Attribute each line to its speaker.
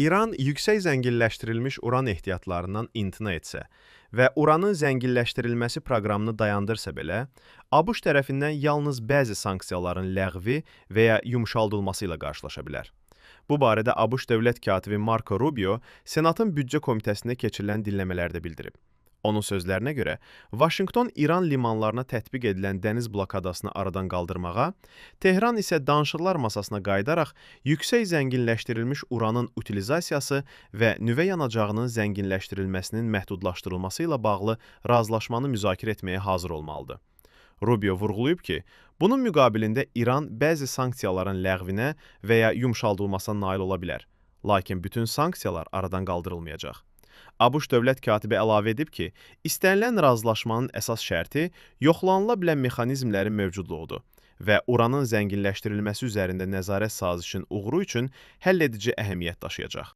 Speaker 1: İran yüksək zənginləşdirilmiş uran ehtiyatlarından imtina etsə və uranın zənginləşdirilməsi proqramını dayandırsa belə, ABŞ tərəfindən yalnız bəzi sanksiyaların ləğvi və ya yumşaldılması ilə qarşılaşa bilər. Bu barədə ABŞ dövlət katibi Marco Rubio Senatın büdcə komitəsində keçirilən dinləmələrdə bildirib. Onun sözlərinə görə, Vaşinqton İran limanlarına tətbiq edilən dəniz blokadasını aradan qaldırmağa, Tehran isə danışıqlar masasına qayıdaraq yüksək zənginləşdirilmiş uranın utilizasiyası və nüvə yanacağının zənginləşdirilməsinin məhdudlaşdırılması ilə bağlı razılaşmanı müzakirə etməyə hazır olmalıdır. Rubio vurğulayıb ki, bunun müqabilində İran bəzi sanksiyaların ləğvinə və ya yumşaldılmasına nail ola bilər, lakin bütün sanksiyalar aradan qaldırılmayacaq. ABŞ dövlət katibi əlavə edib ki, istənilən razılaşmanın əsas şərti yoxlanıla bilən mexanizmlərin mövcudluğudur və uranın zənginləşdirilməsi üzərində nəzarət sazişinin uğuru üçün həlledici əhəmiyyət daşıyacaq.